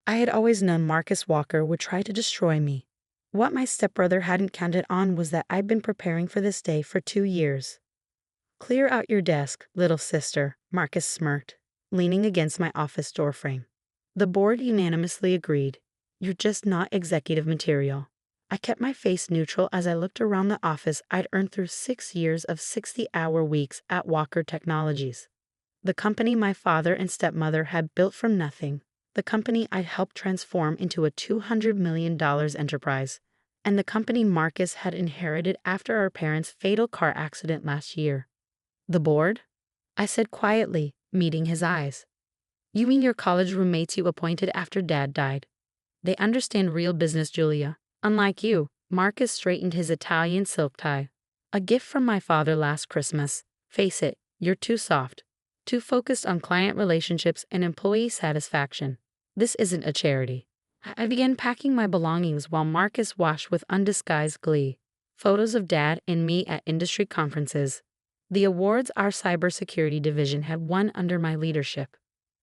I had always known Marcus Walker would try to destroy me. What my stepbrother hadn't counted on was that I'd been preparing for this day for 2 years. "Clear out your desk, little sister," Marcus smirked, leaning against my office doorframe. The board unanimously agreed. "You're just not executive material." I kept my face neutral as I looked around the office I'd earned through 6 years of 60-hour weeks at Walker Technologies. The company my father and stepmother had built from nothing. The company I'd helped transform into a $200 million enterprise. And the company Marcus had inherited after our parents' fatal car accident last year. "The board?" I said quietly, meeting his eyes. "You mean your college roommates you appointed after Dad died? They understand real business, Julia. Unlike you." Marcus straightened his Italian silk tie. "A gift from my father last Christmas. Face it, you're too soft. Too focused on client relationships and employee satisfaction. This isn't a charity." I began packing my belongings while Marcus watched with undisguised glee. Photos of Dad and me at industry conferences. The awards our cybersecurity division had won under my leadership.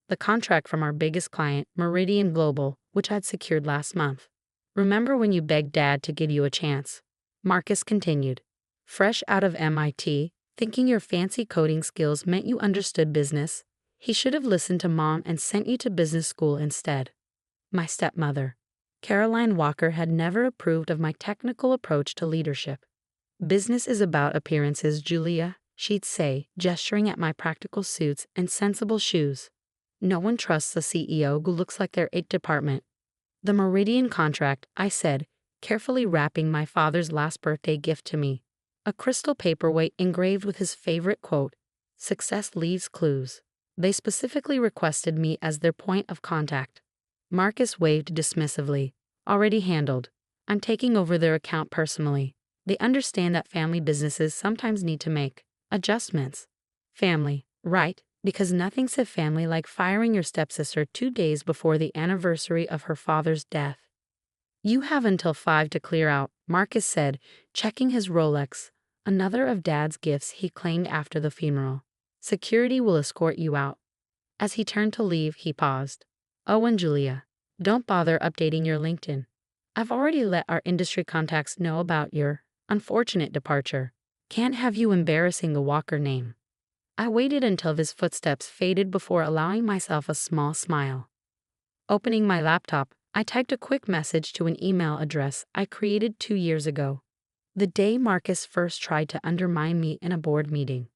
The contract from our biggest client, Meridian Global, which I'd secured last month. "Remember when you begged Dad to give you a chance?" Marcus continued. "Fresh out of MIT, thinking your fancy coding skills meant you understood business. He should have listened to Mom and sent you to business school instead." My stepmother, Caroline Walker, had never approved of my technical approach to leadership. "Business is about appearances, Julia," she'd say, gesturing at my practical suits and sensible shoes. "No one trusts a CEO who looks like their IT department." "The Meridian contract," I said, carefully wrapping my father's last birthday gift to me. A crystal paperweight engraved with his favorite quote, "Success leaves clues." They specifically requested me as their point of contact. Marcus waved dismissively. "Already handled. I'm taking over their account personally. They understand that family businesses sometimes need to make adjustments." Family, right? Because nothing said family like firing your stepsister 2 days before the anniversary of her father's death. "You have until 5 to clear out," Marcus said, checking his Rolex, another of Dad's gifts he claimed after the funeral. "Security will escort you out." As he turned to leave, he paused. "Oh, and Julia, don't bother updating your LinkedIn. I've already let our industry contacts know about your unfortunate departure. Can't have you embarrassing the Walker name." I waited until his footsteps faded before allowing myself a small smile. Opening my laptop, I typed a quick message to an email address I created 2 years ago. The day Marcus first tried to undermine me in a board meeting.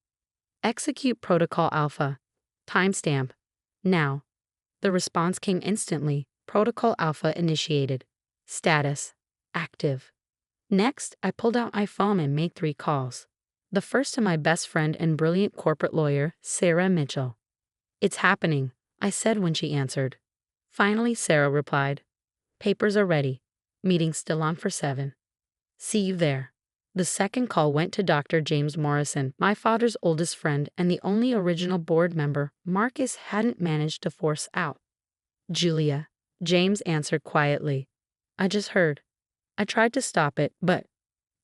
"Execute Protocol Alpha. Timestamp. Now." The response came instantly. "Protocol Alpha initiated. Status. Active." Next, I pulled out my phone and made 3 calls. The first to my best friend and brilliant corporate lawyer, Sarah Mitchell. "It's happening," I said when she answered. Finally, Sarah replied. "Papers are ready. Meeting still on for 7. See you there." The second call went to Dr. James Morrison, my father's oldest friend and the only original board member Marcus hadn't managed to force out. "Julia," James answered quietly. "I just heard. I tried to stop it, but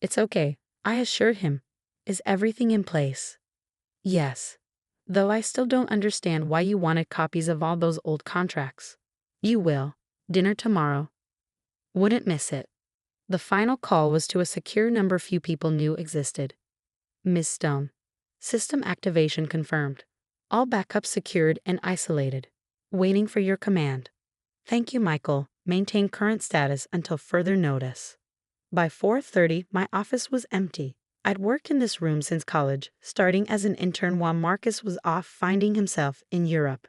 it's okay," I assured him. "Is everything in place?" "Yes. Though I still don't understand why you wanted copies of all those old contracts." "You will. Dinner tomorrow. Wouldn't miss it." The final call was to a secure number few people knew existed. "Ms. Stone. System activation confirmed. All backups secured and isolated. Waiting for your command. Thank you, Michael. Maintain current status until further notice." By 4:30, my office was empty. I'd worked in this room since college, starting as an intern while Marcus was off finding himself in Europe.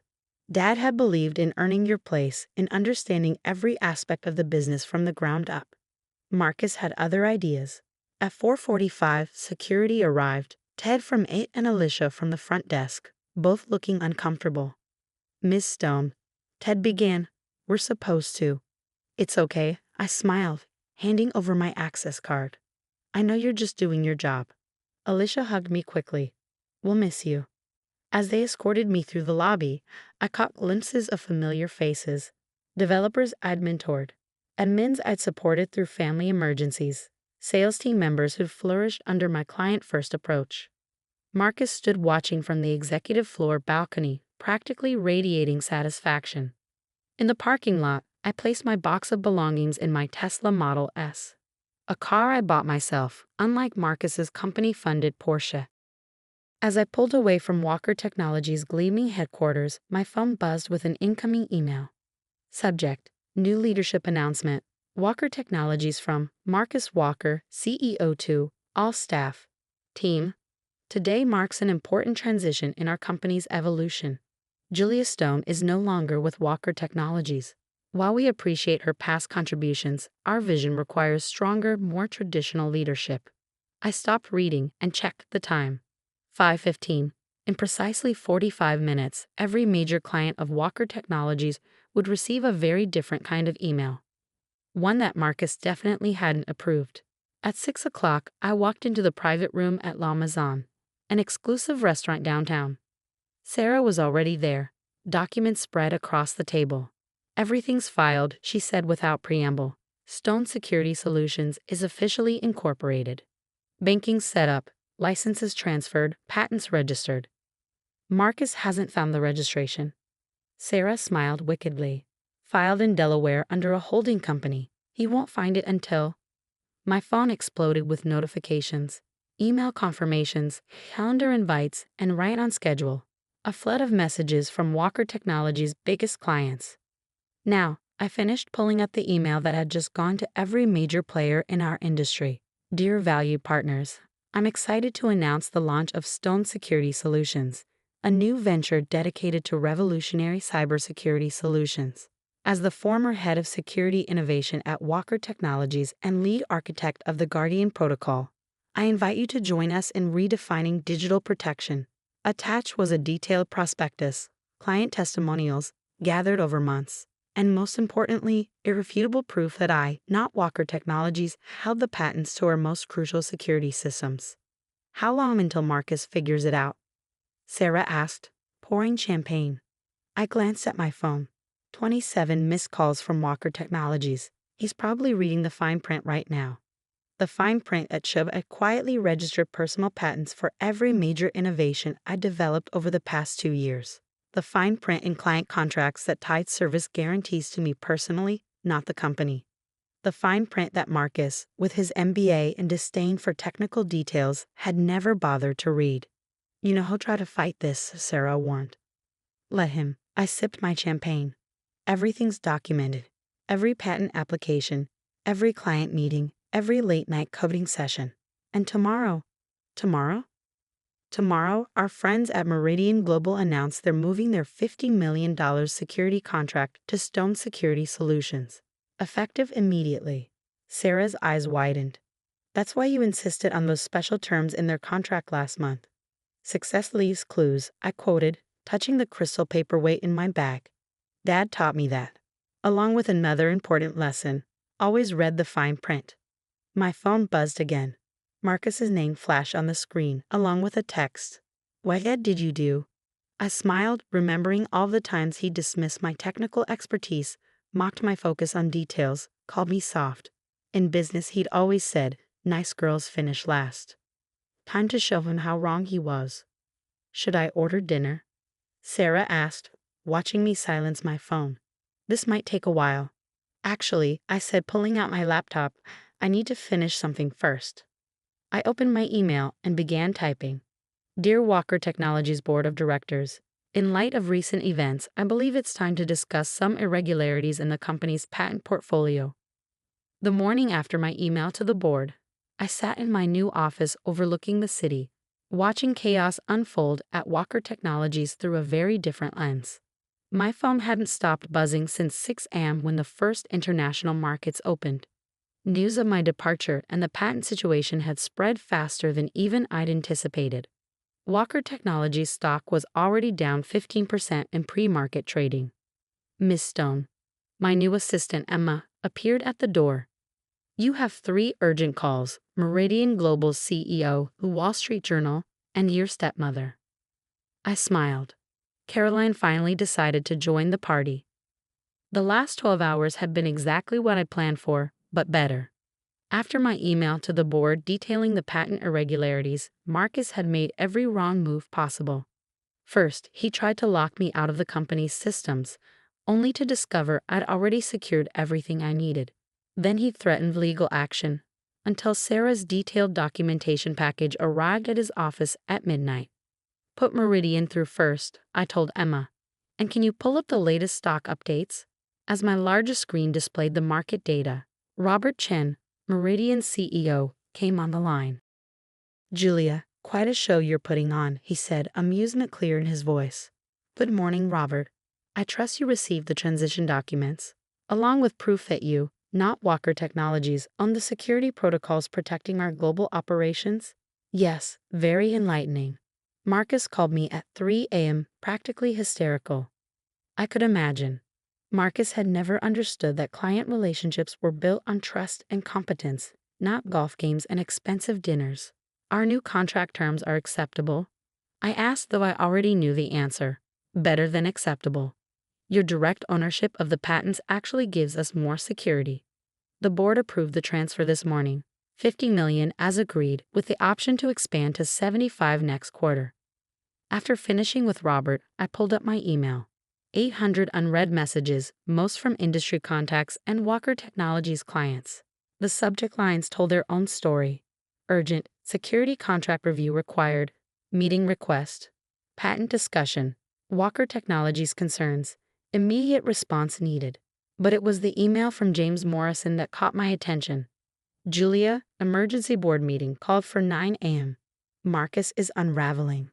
Dad had believed in earning your place, in understanding every aspect of the business from the ground up. Marcus had other ideas. At 4:45, security arrived, Ted from IT and Alicia from the front desk, both looking uncomfortable. "Ms. Stone," Ted began, "we're supposed to." "It's okay," I smiled, handing over my access card. "I know you're just doing your job." Alicia hugged me quickly. "We'll miss you." As they escorted me through the lobby, I caught glimpses of familiar faces. Developers I'd mentored, admins I'd supported through family emergencies, sales team members who'd flourished under my client-first approach. Marcus stood watching from the executive floor balcony, practically radiating satisfaction. In the parking lot, I placed my box of belongings in my Tesla Model S, a car I bought myself, unlike Marcus's company-funded Porsche. As I pulled away from Walker Technologies' gleaming headquarters, my phone buzzed with an incoming email. Subject: New leadership announcement. Walker Technologies from Marcus Walker, CEO to all staff. Team. Today marks an important transition in our company's evolution. Julia Stone is no longer with Walker Technologies. While we appreciate her past contributions, our vision requires stronger, more traditional leadership. I stopped reading and checked the time. 5:15. In precisely 45 minutes, every major client of Walker Technologies would receive a very different kind of email. One that Marcus definitely hadn't approved. At 6 o'clock, I walked into the private room at La Maison, an exclusive restaurant downtown. Sarah was already there, documents spread across the table. Everything's filed, she said without preamble. Stone Security Solutions is officially incorporated. Banking set up, licenses transferred, patents registered. Marcus hasn't found the registration. Sarah smiled wickedly. Filed in Delaware under a holding company. He won't find it until... My phone exploded with notifications, email confirmations, calendar invites, and right on schedule. A flood of messages from Walker Technologies' biggest clients. Now, I finished pulling up the email that had just gone to every major player in our industry. Dear valued partners, I'm excited to announce the launch of Stone Security Solutions, a new venture dedicated to revolutionary cybersecurity solutions. As the former head of security innovation at Walker Technologies and lead architect of the Guardian Protocol, I invite you to join us in redefining digital protection. Attached was a detailed prospectus, client testimonials, gathered over months, and most importantly, irrefutable proof that I, not Walker Technologies, held the patents to our most crucial security systems. How long until Marcus figures it out? Sarah asked, pouring champagne. I glanced at my phone. 27 missed calls from Walker Technologies. He's probably reading the fine print right now. The fine print that showed I quietly registered personal patents for every major innovation I developed over the past 2 years. The fine print in client contracts that tied service guarantees to me personally, not the company. The fine print that Marcus, with his MBA and disdain for technical details, had never bothered to read. You know he'll try to fight this, Sarah warned. Let him. I sipped my champagne. Everything's documented. Every patent application, every client meeting, every late-night coding session. And tomorrow? Tomorrow, our friends at Meridian Global announced they're moving their $50 million security contract to Stone Security Solutions. Effective immediately. Sarah's eyes widened. That's why you insisted on those special terms in their contract last month. Success leaves clues, I quoted, touching the crystal paperweight in my bag. Dad taught me that. Along with another important lesson, always read the fine print. My phone buzzed again. Marcus's name flashed on the screen, along with a text. What did you do? I smiled, remembering all the times he dismissed my technical expertise, mocked my focus on details, called me soft. In business, he'd always said, nice girls finish last. Time to show him how wrong he was. Should I order dinner? Sarah asked, watching me silence my phone. This might take a while. Actually, I said, pulling out my laptop, I need to finish something first. I opened my email and began typing. Dear Walker Technologies Board of Directors, in light of recent events, I believe it's time to discuss some irregularities in the company's patent portfolio. The morning after my email to the board, I sat in my new office overlooking the city, watching chaos unfold at Walker Technologies through a very different lens. My phone hadn't stopped buzzing since 6 a.m. when the first international markets opened. News of my departure and the patent situation had spread faster than even I'd anticipated. Walker Technologies stock was already down 15% in pre-market trading. Miss Stone, my new assistant Emma, appeared at the door. You have 3 urgent calls, Meridian Global's CEO, the Wall Street Journal, and your stepmother. I smiled. Caroline finally decided to join the party. The last 12 hours had been exactly what I planned for, but better. After my email to the board detailing the patent irregularities, Marcus had made every wrong move possible. First, he tried to lock me out of the company's systems, only to discover I'd already secured everything I needed. Then he threatened legal action, until Sarah's detailed documentation package arrived at his office at midnight. Put Meridian through first, I told Emma. And can you pull up the latest stock updates? As my largest screen displayed the market data, Robert Chen, Meridian's CEO, came on the line. Julia, quite a show you're putting on, he said, amusement clear in his voice. Good morning, Robert. I trust you received the transition documents, along with proof that you, not Walker Technologies, own the security protocols protecting our global operations? Yes, very enlightening. Marcus called me at 3 a.m., practically hysterical. I could imagine. Marcus had never understood that client relationships were built on trust and competence, not golf games and expensive dinners. Our new contract terms are acceptable? I asked, though I already knew the answer. Better than acceptable. Your direct ownership of the patents actually gives us more security. The board approved the transfer this morning, $50 million as agreed, with the option to expand to $75 next quarter. After finishing with Robert, I pulled up my email. 800 unread messages, most from industry contacts and Walker Technologies clients. The subject lines told their own story. Urgent, security contract review required, meeting request, patent discussion, Walker Technologies concerns, immediate response needed. But it was the email from James Morrison that caught my attention. Julia, emergency board meeting called for 9 a.m. Marcus is unraveling.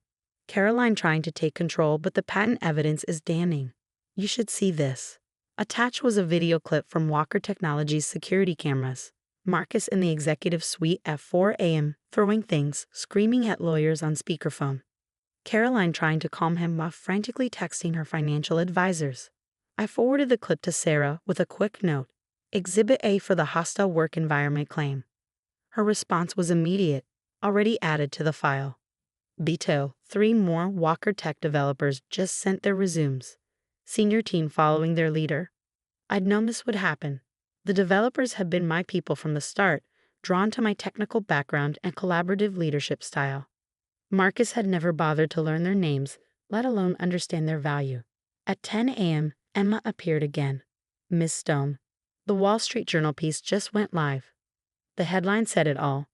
Caroline trying to take control, but the patent evidence is damning. You should see this. Attached was a video clip from Walker Technologies security cameras. Marcus in the executive suite at 4 a.m., throwing things, screaming at lawyers on speakerphone. Caroline trying to calm him while frantically texting her financial advisors. I forwarded the clip to Sarah with a quick note. Exhibit A for the hostile work environment claim. Her response was immediate, already added to the file. Beto, 3 more Walker Tech developers just sent their resumes. Senior team following their leader. I'd known this would happen. The developers had been my people from the start, drawn to my technical background and collaborative leadership style. Marcus had never bothered to learn their names, let alone understand their value. At 10 a.m., Emma appeared again. Miss Stone. The Wall Street Journal piece just went live. The headline said it all.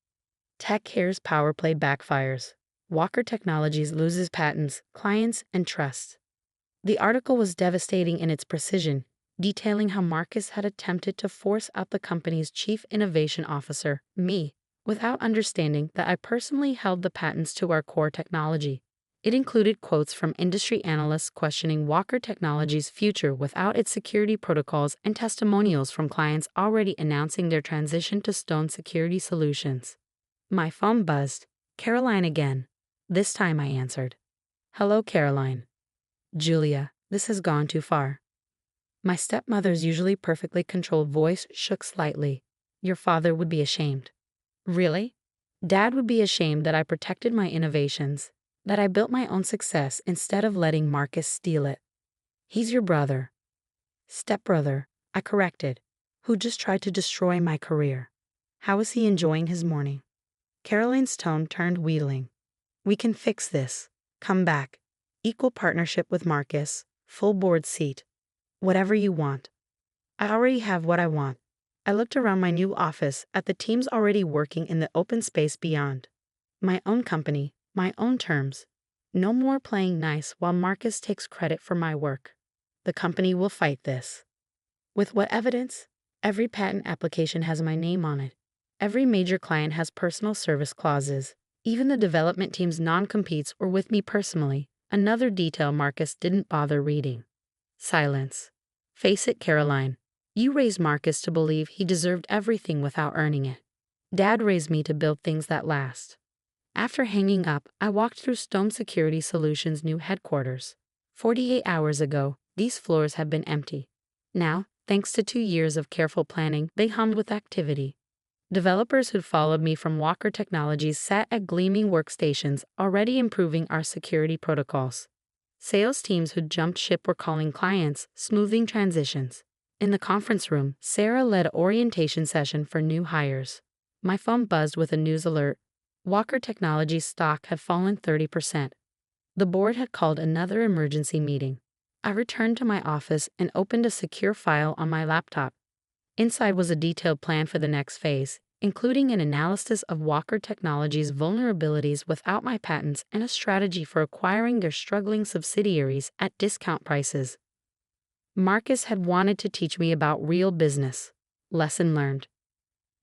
Tech Care's power play backfires. Walker Technologies loses patents, clients, and trust. The article was devastating in its precision, detailing how Marcus had attempted to force out the company's chief innovation officer, me, without understanding that I personally held the patents to our core technology. It included quotes from industry analysts questioning Walker Technologies' future without its security protocols and testimonials from clients already announcing their transition to Stone Security Solutions. My phone buzzed. Caroline again. This time I answered. Hello, Caroline. Julia, this has gone too far. My stepmother's usually perfectly controlled voice shook slightly. Your father would be ashamed. Really? Dad would be ashamed that I protected my innovations, that I built my own success instead of letting Marcus steal it. He's your brother. Stepbrother, I corrected, who just tried to destroy my career. How is he enjoying his morning? Caroline's tone turned wheedling. We can fix this. Come back. Equal partnership with Marcus, full board seat. Whatever you want. I already have what I want. I looked around my new office at the teams already working in the open space beyond. My own company, my own terms. No more playing nice while Marcus takes credit for my work. The company will fight this. With what evidence? Every patent application has my name on it. Every major client has personal service clauses. Even the development team's non-competes were with me personally, another detail Marcus didn't bother reading. Silence. Face it, Caroline. You raised Marcus to believe he deserved everything without earning it. Dad raised me to build things that last. After hanging up, I walked through Stone Security Solutions' new headquarters. 48 hours ago, these floors had been empty. Now, thanks to 2 years of careful planning, they hummed with activity. Developers who'd followed me from Walker Technologies sat at gleaming workstations, already improving our security protocols. Sales teams who'd jumped ship were calling clients, smoothing transitions. In the conference room, Sarah led an orientation session for new hires. My phone buzzed with a news alert. Walker Technologies stock had fallen 30%. The board had called another emergency meeting. I returned to my office and opened a secure file on my laptop. Inside was a detailed plan for the next phase, including an analysis of Walker Technologies' vulnerabilities without my patents and a strategy for acquiring their struggling subsidiaries at discount prices. Marcus had wanted to teach me about real business. Lesson learned.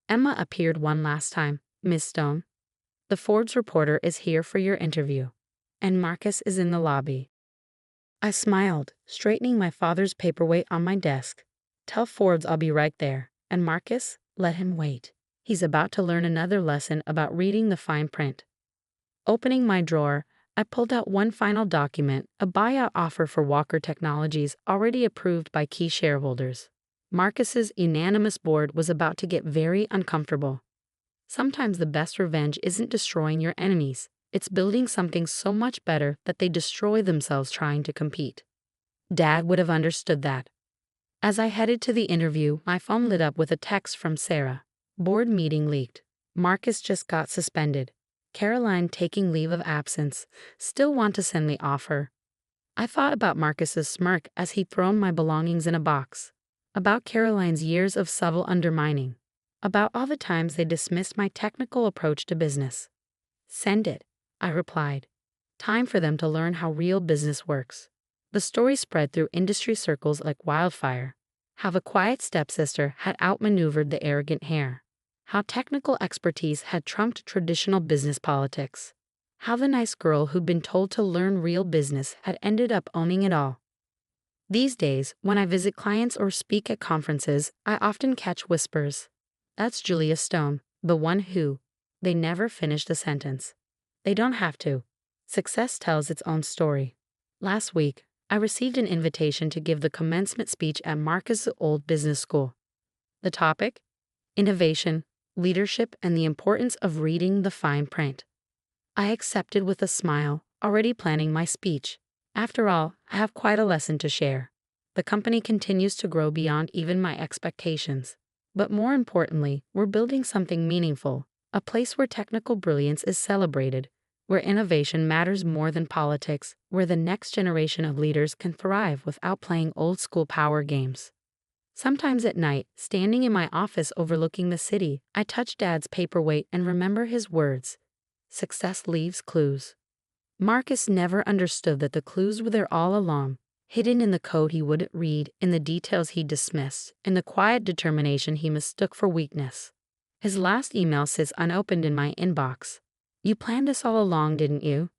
Emma appeared one last time. Miss Stone, the Forbes reporter is here for your interview, and Marcus is in the lobby. I smiled, straightening my father's paperweight on my desk. Tell Forbes I'll be right there, and Marcus, let him wait. He's about to learn another lesson about reading the fine print. Opening my drawer, I pulled out one final document, a buyout offer for Walker Technologies already approved by key shareholders. Marcus's unanimous board was about to get very uncomfortable. Sometimes the best revenge isn't destroying your enemies, it's building something so much better that they destroy themselves trying to compete. Dad would have understood that. As I headed to the interview, my phone lit up with a text from Sarah. Board meeting leaked. Marcus just got suspended. Caroline taking leave of absence. Still want to send the offer. I thought about Marcus's smirk as he'd thrown my belongings in a box. About Caroline's years of subtle undermining. About all the times they dismissed my technical approach to business. Send it, I replied. Time for them to learn how real business works. The story spread through industry circles like wildfire. How the quiet stepsister had outmaneuvered the arrogant heir. How technical expertise had trumped traditional business politics. How the nice girl who'd been told to learn real business had ended up owning it all. These days, when I visit clients or speak at conferences, I often catch whispers. That's Julia Stone, the one who. They never finished a sentence. They don't have to. Success tells its own story. Last week, I received an invitation to give the commencement speech at Marcus' old business school. The topic? Innovation, leadership, and the importance of reading the fine print. I accepted with a smile, already planning my speech. After all, I have quite a lesson to share. The company continues to grow beyond even my expectations. But more importantly, we're building something meaningful, a place where technical brilliance is celebrated, where innovation matters more than politics, where the next generation of leaders can thrive without playing old-school power games. Sometimes at night, standing in my office overlooking the city, I touch Dad's paperweight and remember his words. Success leaves clues. Marcus never understood that the clues were there all along, hidden in the code he wouldn't read, in the details he dismissed, in the quiet determination he mistook for weakness. His last email sits unopened in my inbox. You planned this all along, didn't you?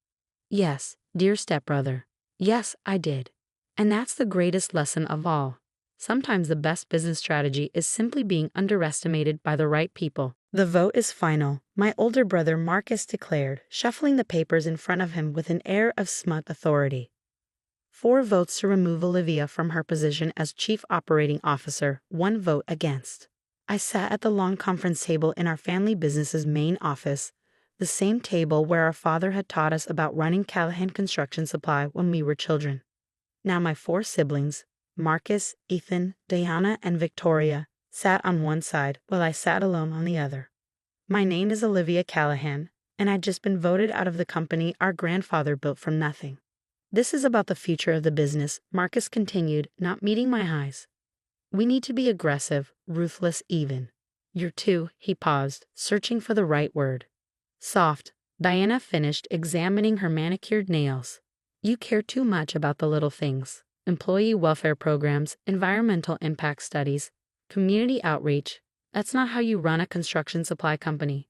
Yes, dear stepbrother. Yes, I did. And that's the greatest lesson of all. Sometimes the best business strategy is simply being underestimated by the right people. The vote is final, my older brother Marcus declared, shuffling the papers in front of him with an air of smug authority. 4 votes to remove Olivia from her position as Chief Operating Officer, 1 vote against. I sat at the long conference table in our family business's main office, the same table where our father had taught us about running Callahan Construction Supply when we were children. Now my 4 siblings, Marcus, Ethan, Diana, and Victoria, sat on one side while I sat alone on the other. My name is Olivia Callahan, and I'd just been voted out of the company our grandfather built from nothing. This is about the future of the business, Marcus continued, not meeting my eyes. We need to be aggressive, ruthless even. You're too, he paused, searching for the right word. Soft, Diana finished examining her manicured nails. You care too much about the little things. Employee welfare programs, environmental impact studies, community outreach. That's not how you run a construction supply company.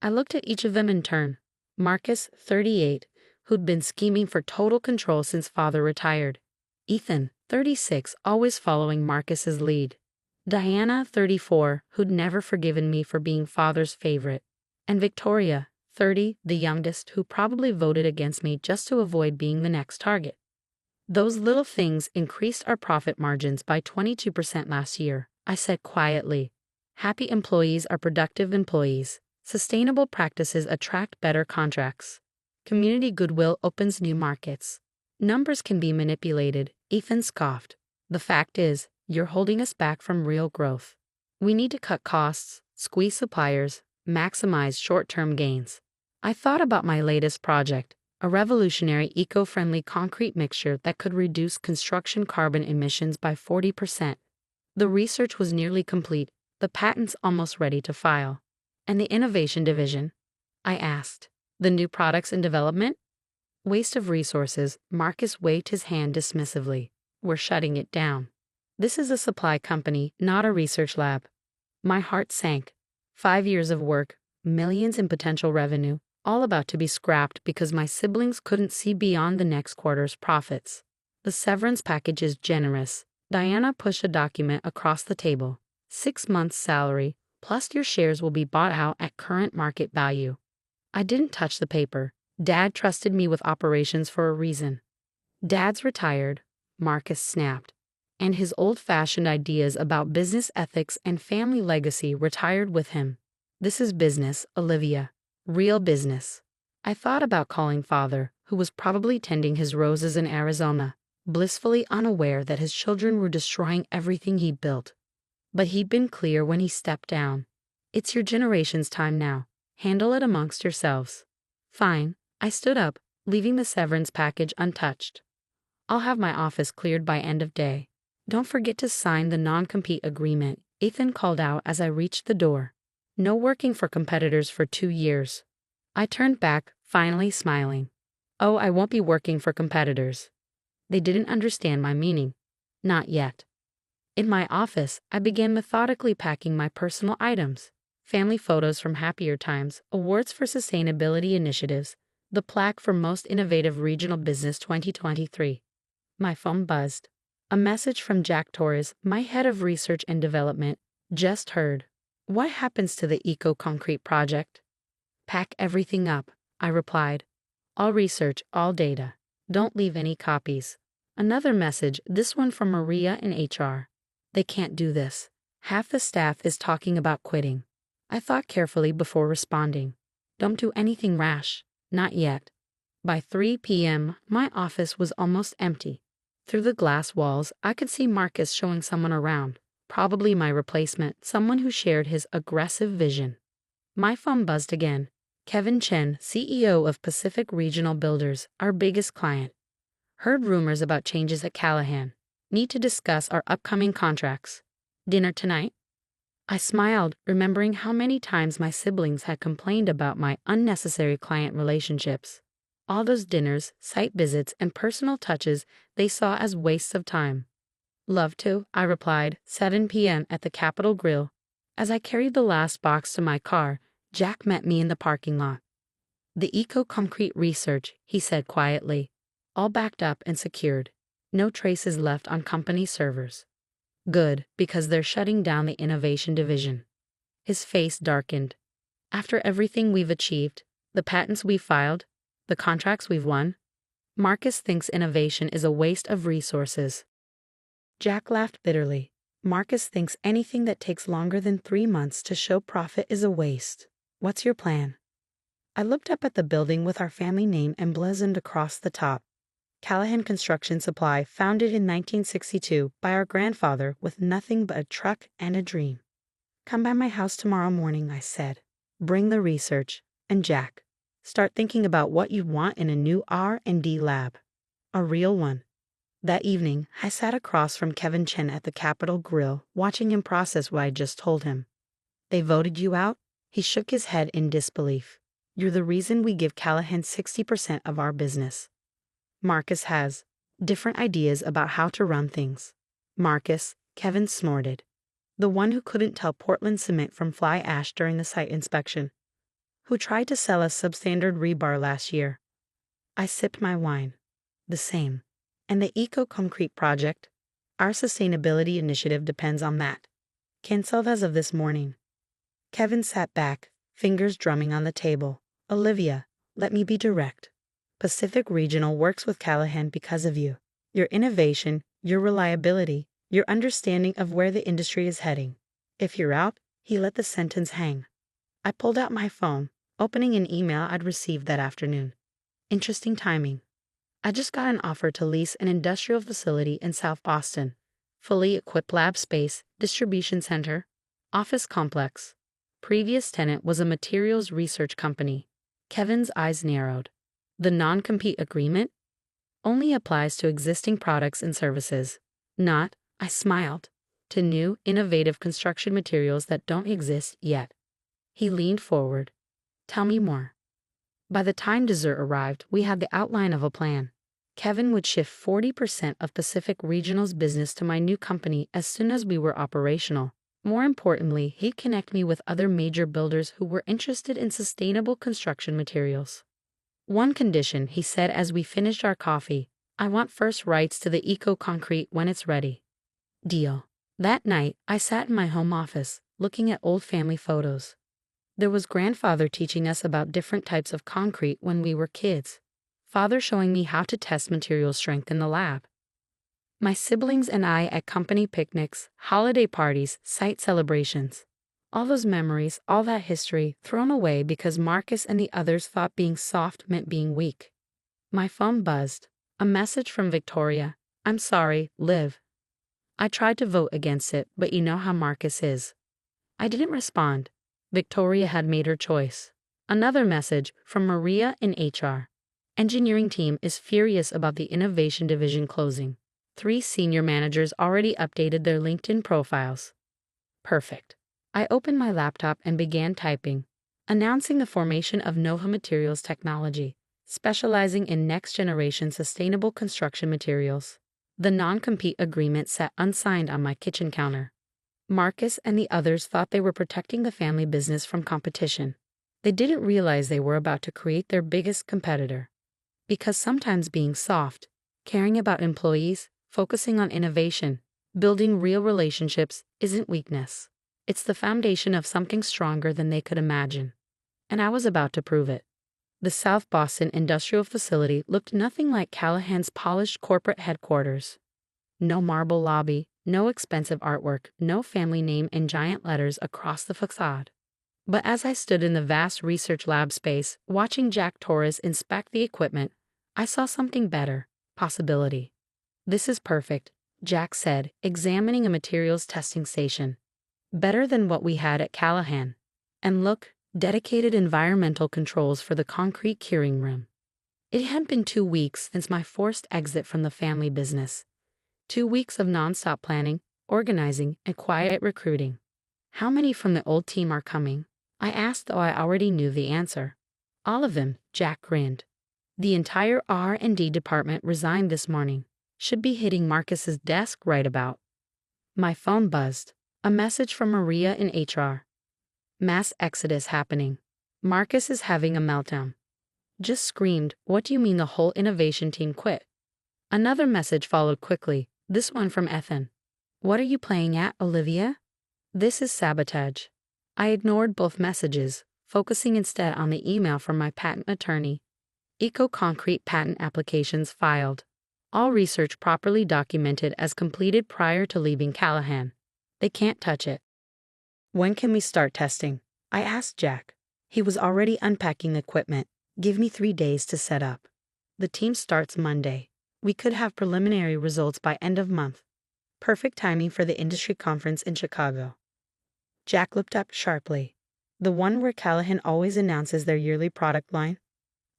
I looked at each of them in turn. Marcus, 38, who'd been scheming for total control since father retired. Ethan, 36, always following Marcus's lead. Diana, 34, who'd never forgiven me for being father's favorite. And Victoria, 30, the youngest, who probably voted against me just to avoid being the next target. Those little things increased our profit margins by 22% last year, I said quietly. Happy employees are productive employees. Sustainable practices attract better contracts. Community goodwill opens new markets. Numbers can be manipulated, Ethan scoffed. The fact is, you're holding us back from real growth. We need to cut costs, squeeze suppliers, maximize short-term gains. I thought about my latest project, a revolutionary eco-friendly concrete mixture that could reduce construction carbon emissions by 40%. The research was nearly complete, the patents almost ready to file. And the innovation division? I asked. The new products in development? Waste of resources, Marcus waved his hand dismissively. We're shutting it down. This is a supply company, not a research lab. My heart sank. 5 years of work, millions in potential revenue, all about to be scrapped because my siblings couldn't see beyond the next quarter's profits. The severance package is generous. Diana pushed a document across the table. 6 months' salary, plus your shares will be bought out at current market value. I didn't touch the paper. Dad trusted me with operations for a reason. Dad's retired, Marcus snapped. And his old-fashioned ideas about business ethics and family legacy retired with him. This is business, Olivia. Real business. I thought about calling Father, who was probably tending his roses in Arizona, blissfully unaware that his children were destroying everything he built. But he'd been clear when he stepped down. It's your generation's time now. Handle it amongst yourselves. Fine. I stood up, leaving the severance package untouched. I'll have my office cleared by end of day. Don't forget to sign the non-compete agreement, Ethan called out as I reached the door. No working for competitors for 2 years. I turned back, finally smiling. Oh, I won't be working for competitors. They didn't understand my meaning. Not yet. In my office, I began methodically packing my personal items. Family photos from happier times, awards for sustainability initiatives, the plaque for Most Innovative Regional Business 2023. My phone buzzed. A message from Jack Torres, my head of research and development. Just heard. What happens to the eco-concrete project? Pack everything up, I replied. All research, all data. Don't leave any copies. Another message, this one from Maria in HR. They can't do this. Half the staff is talking about quitting. I thought carefully before responding. Don't do anything rash. Not yet. By 3 p.m., my office was almost empty. Through the glass walls, I could see Marcus showing someone around. Probably my replacement, someone who shared his aggressive vision. My phone buzzed again. Kevin Chen, CEO of Pacific Regional Builders, our biggest client. Heard rumors about changes at Callahan. Need to discuss our upcoming contracts. Dinner tonight? I smiled, remembering how many times my siblings had complained about my unnecessary client relationships. All those dinners, site visits, and personal touches they saw as wastes of time. Love to, I replied, 7 p.m. at the Capitol Grill. As I carried the last box to my car, Jack met me in the parking lot. The eco-concrete research, he said quietly, all backed up and secured. No traces left on company servers. Good, because they're shutting down the innovation division. His face darkened. After everything we've achieved, the patents we've filed, the contracts we've won, Marcus thinks innovation is a waste of resources. Jack laughed bitterly. Marcus thinks anything that takes longer than 3 months to show profit is a waste. What's your plan? I looked up at the building with our family name emblazoned across the top. Callahan Construction Supply, founded in 1962 by our grandfather with nothing but a truck and a dream. Come by my house tomorrow morning, I said. Bring the research. And Jack, start thinking about what you want in a new R&D lab. A real one. That evening, I sat across from Kevin Chen at the Capitol Grill, watching him process what I just told him. They voted you out? He shook his head in disbelief. You're the reason we give Callahan 60% of our business. Marcus has different ideas about how to run things. Marcus, Kevin snorted. The one who couldn't tell Portland cement from fly ash during the site inspection. Who tried to sell us substandard rebar last year. I sipped my wine. The same. And the eco-concrete project? Our sustainability initiative depends on that. Cancelled as of this morning. Kevin sat back, fingers drumming on the table. Olivia, let me be direct. Pacific Regional works with Callahan because of you. Your innovation, your reliability, your understanding of where the industry is heading. If you're out, he let the sentence hang. I pulled out my phone, opening an email I'd received that afternoon. Interesting timing. I just got an offer to lease an industrial facility in South Boston. Fully equipped lab space, distribution center, office complex. Previous tenant was a materials research company. Kevin's eyes narrowed. The non-compete agreement only applies to existing products and services, not, I smiled, to new, innovative construction materials that don't exist yet. He leaned forward. Tell me more. By the time dessert arrived, we had the outline of a plan. Kevin would shift 40% of Pacific Regional's business to my new company as soon as we were operational. More importantly, he'd connect me with other major builders who were interested in sustainable construction materials. One condition, he said as we finished our coffee, I want first rights to the eco-concrete when it's ready. Deal. That night, I sat in my home office, looking at old family photos. There was grandfather teaching us about different types of concrete when we were kids. Father showing me how to test material strength in the lab. My siblings and I at company picnics, holiday parties, site celebrations. All those memories, all that history, thrown away because Marcus and the others thought being soft meant being weak. My phone buzzed. A message from Victoria. I'm sorry, Liv. I tried to vote against it, but you know how Marcus is. I didn't respond. Victoria had made her choice. Another message from Maria in HR. Engineering team is furious about the innovation division closing. 3 senior managers already updated their LinkedIn profiles. Perfect. I opened my laptop and began typing, announcing the formation of Nova Materials Technology, specializing in next-generation sustainable construction materials. The non-compete agreement sat unsigned on my kitchen counter. Marcus and the others thought they were protecting the family business from competition. They didn't realize they were about to create their biggest competitor. Because sometimes being soft, caring about employees, focusing on innovation, building real relationships isn't weakness. It's the foundation of something stronger than they could imagine. And I was about to prove it. The South Boston industrial facility looked nothing like Callahan's polished corporate headquarters. No marble lobby, no expensive artwork, no family name in giant letters across the facade. But as I stood in the vast research lab space, watching Jack Torres inspect the equipment, I saw something better, possibility. This is perfect, Jack said, examining a materials testing station. Better than what we had at Callahan. And look, dedicated environmental controls for the concrete curing room. It had been 2 weeks since my forced exit from the family business. 2 weeks of nonstop planning, organizing, and quiet recruiting. How many from the old team are coming? I asked, though I already knew the answer. All of them, Jack grinned. The entire R&D department resigned this morning. Should be hitting Marcus's desk right about. My phone buzzed. A message from Maria in HR. Mass exodus happening. Marcus is having a meltdown. Just screamed, what do you mean the whole innovation team quit? Another message followed quickly, this one from Ethan. What are you playing at, Olivia? This is sabotage. I ignored both messages, focusing instead on the email from my patent attorney. Eco-concrete patent applications filed. All research properly documented as completed prior to leaving Callahan. They can't touch it. When can we start testing? I asked Jack. He was already unpacking the equipment. Give me 3 days to set up. The team starts Monday. We could have preliminary results by end of month. Perfect timing for the industry conference in Chicago. Jack looked up sharply. The one where Callahan always announces their yearly product line?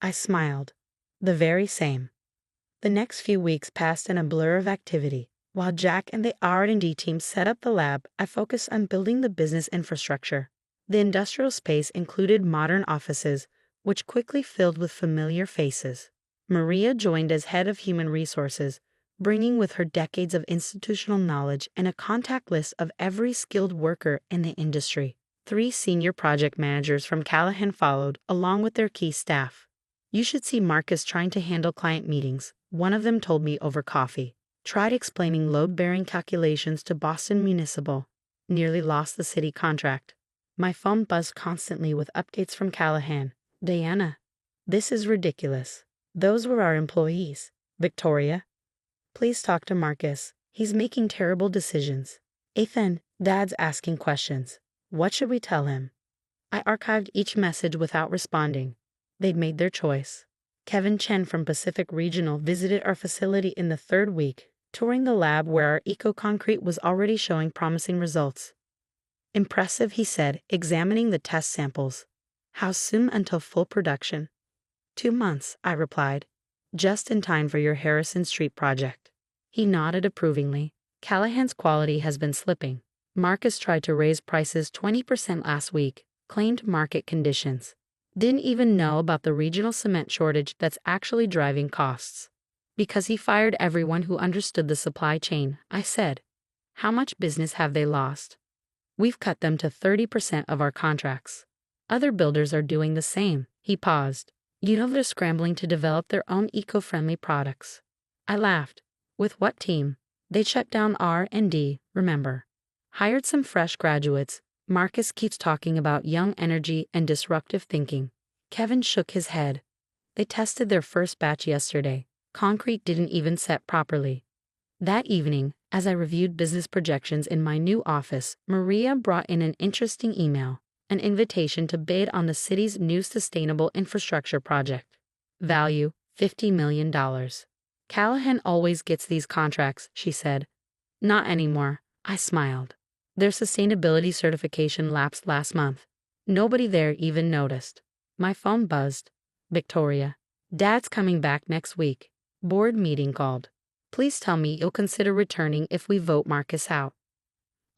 I smiled. The very same. The next few weeks passed in a blur of activity. While Jack and the R&D team set up the lab, I focused on building the business infrastructure. The industrial space included modern offices, which quickly filled with familiar faces. Maria joined as head of human resources, bringing with her decades of institutional knowledge and a contact list of every skilled worker in the industry. 3 senior project managers from Callahan followed, along with their key staff. You should see Marcus trying to handle client meetings, one of them told me over coffee. Tried explaining load-bearing calculations to Boston Municipal. Nearly lost the city contract. My phone buzzed constantly with updates from Callahan. Diana. This is ridiculous. Those were our employees. Victoria. Please talk to Marcus. He's making terrible decisions. Ethan. Dad's asking questions. What should we tell him? I archived each message without responding. They'd made their choice. Kevin Chen from Pacific Regional visited our facility in the 3rd week, touring the lab where our eco-concrete was already showing promising results. Impressive, he said, examining the test samples. How soon until full production? 2 months, I replied. Just in time for your Harrison Street project. He nodded approvingly. Callahan's quality has been slipping. Marcus tried to raise prices 20% last week, claimed market conditions. Didn't even know about the regional cement shortage that's actually driving costs. Because he fired everyone who understood the supply chain, I said. How much business have they lost? We've cut them to 30% of our contracts. Other builders are doing the same. He paused. You know they're scrambling to develop their own eco-friendly products. I laughed. With what team? They shut down R&D, remember. Hired some fresh graduates. Marcus keeps talking about young energy and disruptive thinking. Kevin shook his head. They tested their first batch yesterday. Concrete didn't even set properly. That evening, as I reviewed business projections in my new office, Maria brought in an interesting email, an invitation to bid on the city's new sustainable infrastructure project. Value, $50 million. Callahan always gets these contracts, she said. Not anymore, I smiled. Their sustainability certification lapsed last month. Nobody there even noticed. My phone buzzed. Victoria. Dad's coming back next week. Board meeting called. Please tell me you'll consider returning if we vote Marcus out.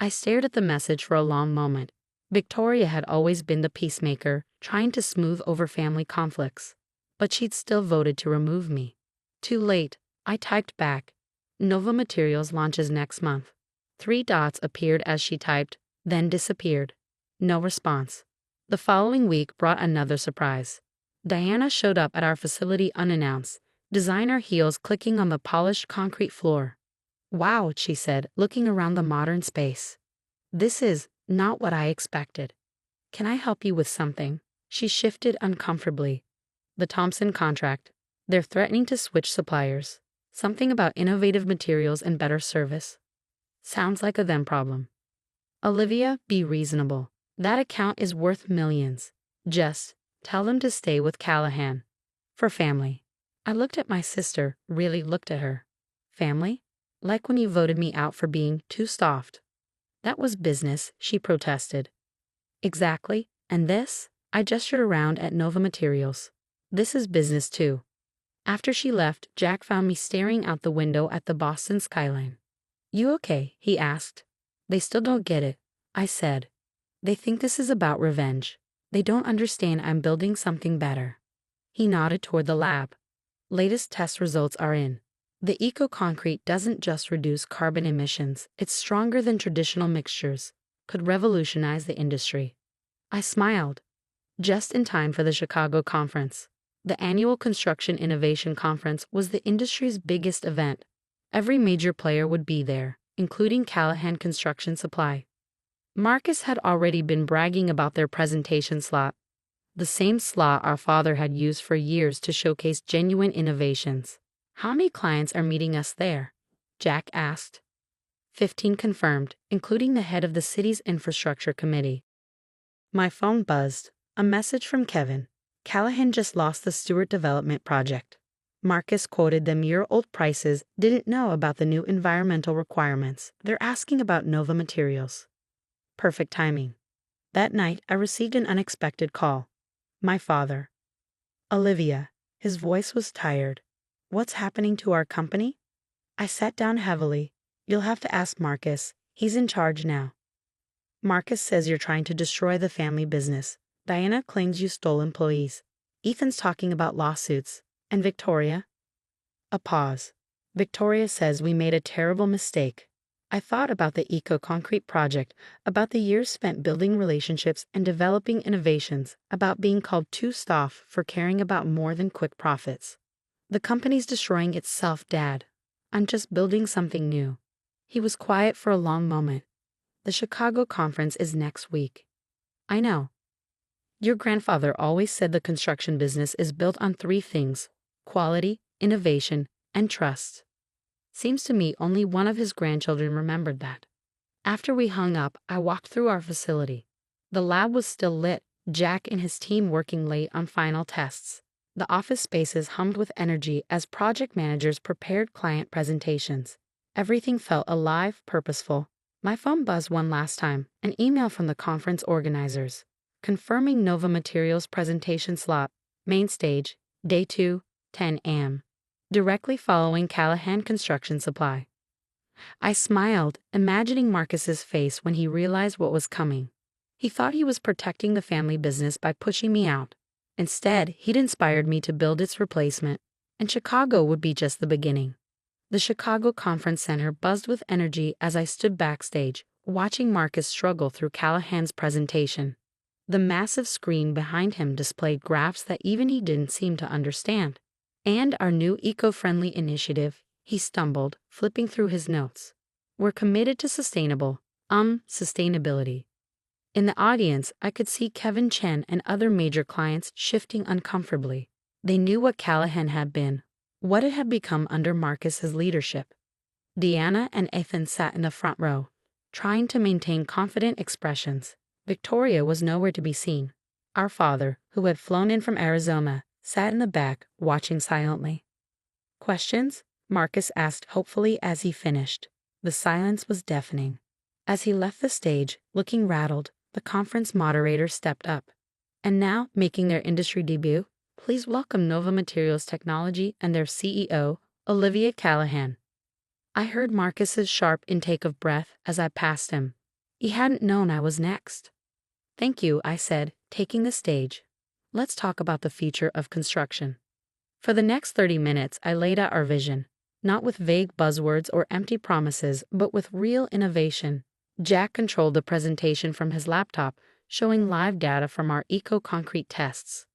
I stared at the message for a long moment. Victoria had always been the peacemaker, trying to smooth over family conflicts. But she'd still voted to remove me. Too late, I typed back. Nova Materials launches next month. 3 dots appeared as she typed, then disappeared. No response. The following week brought another surprise. Diana showed up at our facility unannounced, designer heels clicking on the polished concrete floor. Wow, she said, looking around the modern space. This is not what I expected. Can I help you with something? She shifted uncomfortably. The Thompson contract. They're threatening to switch suppliers. Something about innovative materials and better service. Sounds like a them problem. Olivia, be reasonable. That account is worth millions. Just tell them to stay with Callahan. For family. I looked at my sister, really looked at her. Family? Like when you voted me out for being too soft. That was business, she protested. Exactly, and this? I gestured around at Nova Materials. This is business too. After she left, Jack found me staring out the window at the Boston skyline. You okay? He asked. They still don't get it, I said. They think this is about revenge. They don't understand I'm building something better. He nodded toward the lab. Latest test results are in. The eco-concrete doesn't just reduce carbon emissions, it's stronger than traditional mixtures, could revolutionize the industry. I smiled. Just in time for the Chicago conference. The annual Construction Innovation Conference was the industry's biggest event. Every major player would be there, including Callahan Construction Supply. Marcus had already been bragging about their presentation slot, the same slot our father had used for years to showcase genuine innovations. How many clients are meeting us there? Jack asked. 15 confirmed, including the head of the city's infrastructure committee. My phone buzzed. A message from Kevin. Callahan just lost the Stewart Development Project. Marcus quoted them year-old prices, didn't know about the new environmental requirements. They're asking about Nova Materials. Perfect timing. That night, I received an unexpected call. My father. Olivia. His voice was tired. What's happening to our company? I sat down heavily. You'll have to ask Marcus. He's in charge now. Marcus says you're trying to destroy the family business. Diana claims you stole employees. Ethan's talking about lawsuits. And Victoria? A pause. Victoria says we made a terrible mistake. I thought about the eco-concrete project, about the years spent building relationships and developing innovations, about being called too soft for caring about more than quick profits. The company's destroying itself, Dad. I'm just building something new. He was quiet for a long moment. The Chicago conference is next week. I know. Your grandfather always said the construction business is built on 3 things: quality, innovation, and trust. Seems to me only one of his grandchildren remembered that. After we hung up, I walked through our facility. The lab was still lit, Jack and his team working late on final tests. The office spaces hummed with energy as project managers prepared client presentations. Everything felt alive, purposeful. My phone buzzed one last time, an email from the conference organizers, confirming Nova Materials presentation slot, main stage, Day 2, 10 a.m. Directly following Callahan Construction Supply. I smiled, imagining Marcus's face when he realized what was coming. He thought he was protecting the family business by pushing me out. Instead, he'd inspired me to build its replacement, and Chicago would be just the beginning. The Chicago Conference Center buzzed with energy as I stood backstage, watching Marcus struggle through Callahan's presentation. The massive screen behind him displayed graphs that even he didn't seem to understand. And our new eco-friendly initiative, he stumbled, flipping through his notes. We're committed to sustainability. In the audience, I could see Kevin Chen and other major clients shifting uncomfortably. They knew what Callahan had been, what it had become under Marcus's leadership. Deanna and Ethan sat in the front row, trying to maintain confident expressions. Victoria was nowhere to be seen. Our father, who had flown in from Arizona, sat in the back, watching silently. Questions? Marcus asked hopefully as he finished. The silence was deafening. As he left the stage, looking rattled, the conference moderator stepped up. And now, making their industry debut, please welcome Nova Materials Technology and their CEO, Olivia Callahan. I heard Marcus's sharp intake of breath as I passed him. He hadn't known I was next. Thank you, I said, taking the stage. Let's talk about the future of construction. For the next 30 minutes, I laid out our vision, not with vague buzzwords or empty promises, but with real innovation. Jack controlled the presentation from his laptop, showing live data from our eco-concrete tests.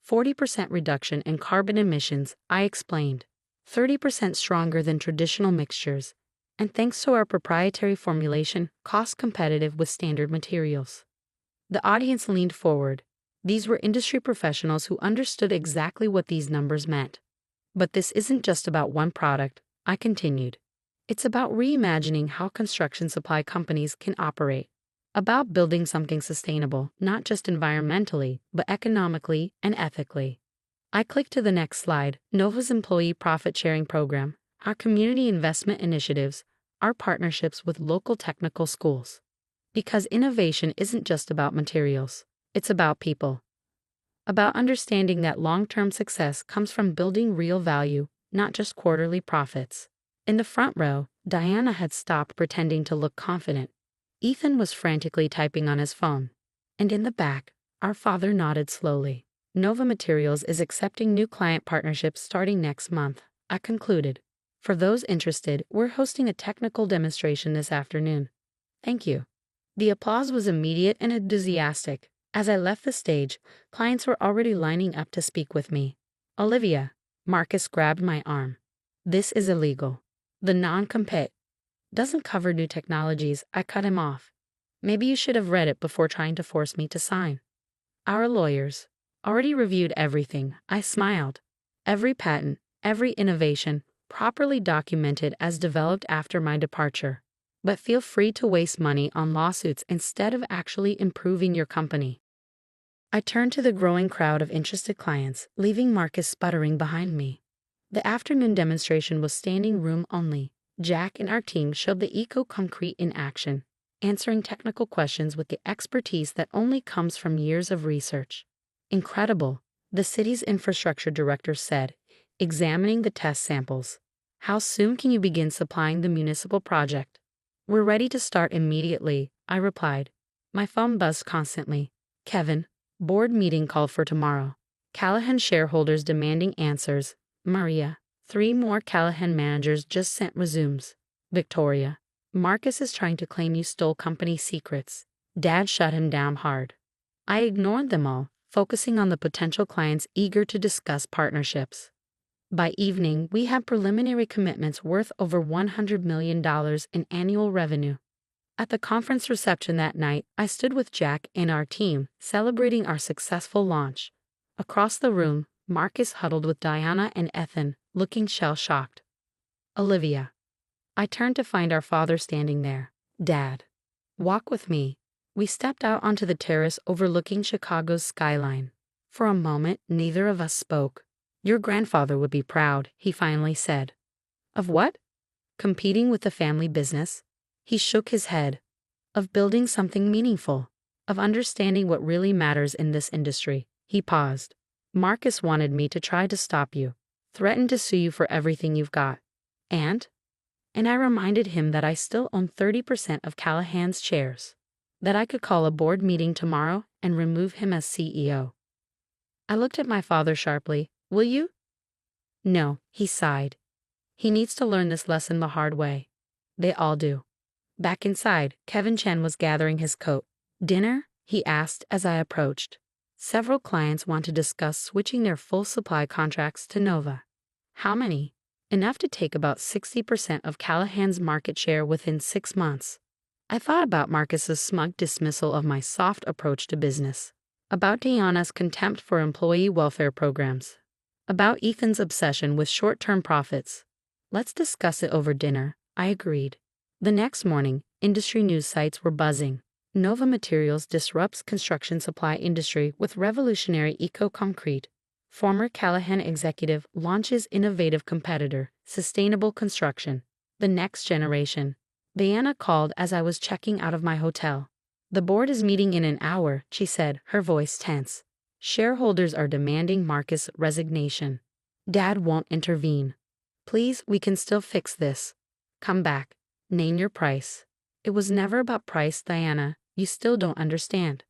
40% reduction in carbon emissions, I explained. 30% stronger than traditional mixtures, and thanks to our proprietary formulation, cost competitive with standard materials. The audience leaned forward. These were industry professionals who understood exactly what these numbers meant. But this isn't just about one product, I continued. It's about reimagining how construction supply companies can operate. About building something sustainable, not just environmentally, but economically and ethically. I clicked to the next slide, Nova's employee profit-sharing program, our community investment initiatives, our partnerships with local technical schools. Because innovation isn't just about materials, it's about people. About understanding that long-term success comes from building real value, not just quarterly profits. In the front row, Diana had stopped pretending to look confident. Ethan was frantically typing on his phone. And in the back, our father nodded slowly. Nova Materials is accepting new client partnerships starting next month, I concluded. For those interested, we're hosting a technical demonstration this afternoon. Thank you. The applause was immediate and enthusiastic. As I left the stage, clients were already lining up to speak with me. Olivia, Marcus grabbed my arm. This is illegal. The non-compete doesn't cover new technologies, I cut him off. Maybe you should have read it before trying to force me to sign. Our lawyers already reviewed everything, I smiled. Every patent, every innovation, properly documented as developed after my departure. But feel free to waste money on lawsuits instead of actually improving your company. I turned to the growing crowd of interested clients, leaving Marcus sputtering behind me. The afternoon demonstration was standing room only. Jack and our team showed the eco-concrete in action, answering technical questions with the expertise that only comes from years of research. Incredible, the city's infrastructure director said, examining the test samples. How soon can you begin supplying the municipal project? We're ready to start immediately, I replied. My phone buzzed constantly. Kevin, board meeting called for tomorrow. Callahan shareholders demanding answers. Maria, 3 more Callahan managers just sent resumes. Victoria, Marcus is trying to claim you stole company secrets. Dad shut him down hard. I ignored them all, focusing on the potential clients eager to discuss partnerships. By evening, we had preliminary commitments worth over $100 million in annual revenue. At the conference reception that night, I stood with Jack and our team, celebrating our successful launch. Across the room, Marcus huddled with Diana and Ethan, looking shell-shocked. Olivia. I turned to find our father standing there. Dad. Walk with me. We stepped out onto the terrace overlooking Chicago's skyline. For a moment, neither of us spoke. Your grandfather would be proud, he finally said. Of what? Competing with the family business. He shook his head. Of building something meaningful. Of understanding what really matters in this industry. He paused. Marcus wanted me to try to stop you, threatened to sue you for everything you've got. And I reminded him that I still own 30% of Callahan's shares, that I could call a board meeting tomorrow and remove him as CEO. I looked at my father sharply. Will you? No, he sighed. He needs to learn this lesson the hard way. They all do. Back inside, Kevin Chen was gathering his coat. Dinner? He asked as I approached. Several clients want to discuss switching their full supply contracts to Nova. How many? Enough to take about 60% of Callahan's market share within 6 months. I thought about Marcus's smug dismissal of my soft approach to business, about Diana's contempt for employee welfare programs, about Ethan's obsession with short-term profits. Let's discuss it over dinner, I agreed. The next morning, industry news sites were buzzing. Nova Materials disrupts construction supply industry with revolutionary eco-concrete. Former Callahan executive launches innovative competitor, sustainable construction. The next generation. Diana called as I was checking out of my hotel. The board is meeting in an hour, she said, her voice tense. Shareholders are demanding Marcus' resignation. Dad won't intervene. Please, we can still fix this. Come back. Name your price. It was never about price, Diana. You still don't understand.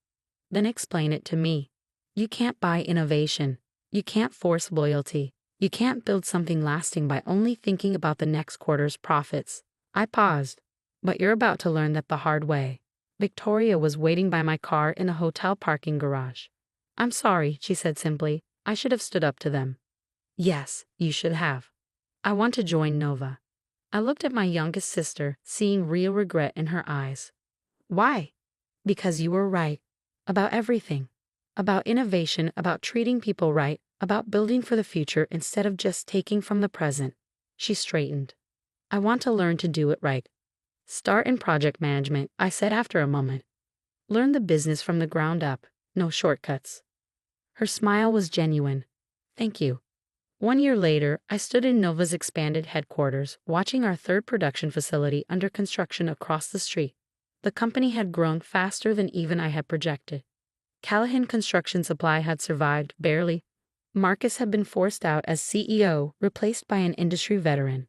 Then explain it to me. You can't buy innovation. You can't force loyalty. You can't build something lasting by only thinking about the next quarter's profits. I paused. But you're about to learn that the hard way. Victoria was waiting by my car in a hotel parking garage. I'm sorry, she said simply. I should have stood up to them. Yes, you should have. I want to join Nova. I looked at my youngest sister, seeing real regret in her eyes. Why? Because you were right. About everything. About innovation, about treating people right, about building for the future instead of just taking from the present. She straightened. I want to learn to do it right. Start in project management, I said after a moment. Learn the business from the ground up, no shortcuts. Her smile was genuine. Thank you. 1 year later, I stood in Nova's expanded headquarters, watching our third production facility under construction across the street. The company had grown faster than even I had projected. Callahan Construction Supply had survived, barely. Marcus had been forced out as CEO, replaced by an industry veteran.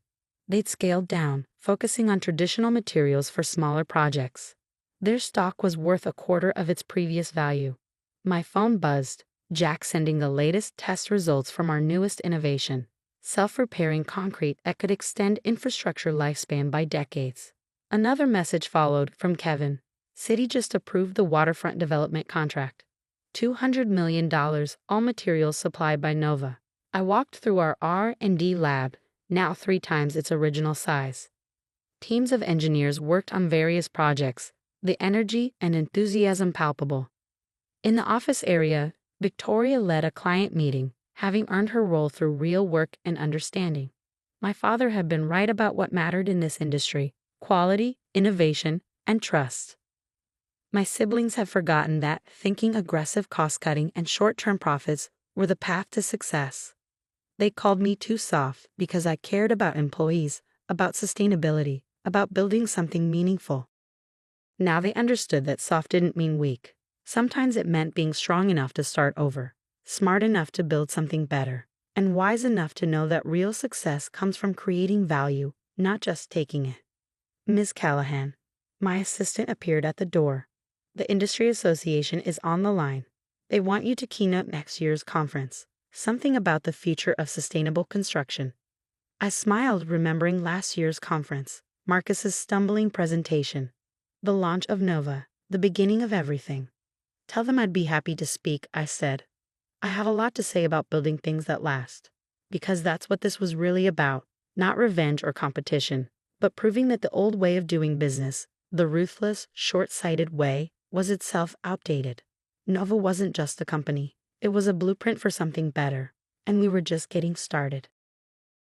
They'd scaled down, focusing on traditional materials for smaller projects. Their stock was worth a quarter of its previous value. My phone buzzed, Jack sending the latest test results from our newest innovation, self-repairing concrete that could extend infrastructure lifespan by decades. Another message followed from Kevin. City just approved the waterfront development contract. $200 million, all materials supplied by Nova. I walked through our R&D lab, now 3 times its original size. Teams of engineers worked on various projects, the energy and enthusiasm palpable. In the office area, Victoria led a client meeting, having earned her role through real work and understanding. My father had been right about what mattered in this industry: quality, innovation, and trust. My siblings had forgotten that thinking aggressive cost-cutting and short-term profits were the path to success. They called me too soft because I cared about employees, about sustainability, about building something meaningful. Now they understood that soft didn't mean weak. Sometimes it meant being strong enough to start over, smart enough to build something better, and wise enough to know that real success comes from creating value, not just taking it. Ms. Callahan. My assistant appeared at the door. The Industry Association is on the line. They want you to keynote next year's conference. Something about the future of sustainable construction. I smiled, remembering last year's conference, Marcus's stumbling presentation. The launch of Nova, the beginning of everything. Tell them I'd be happy to speak, I said. I have a lot to say about building things that last. Because that's what this was really about, not revenge or competition, but proving that the old way of doing business, the ruthless, short-sighted way, was itself outdated. Nova wasn't just a company. It was a blueprint for something better, and we were just getting started.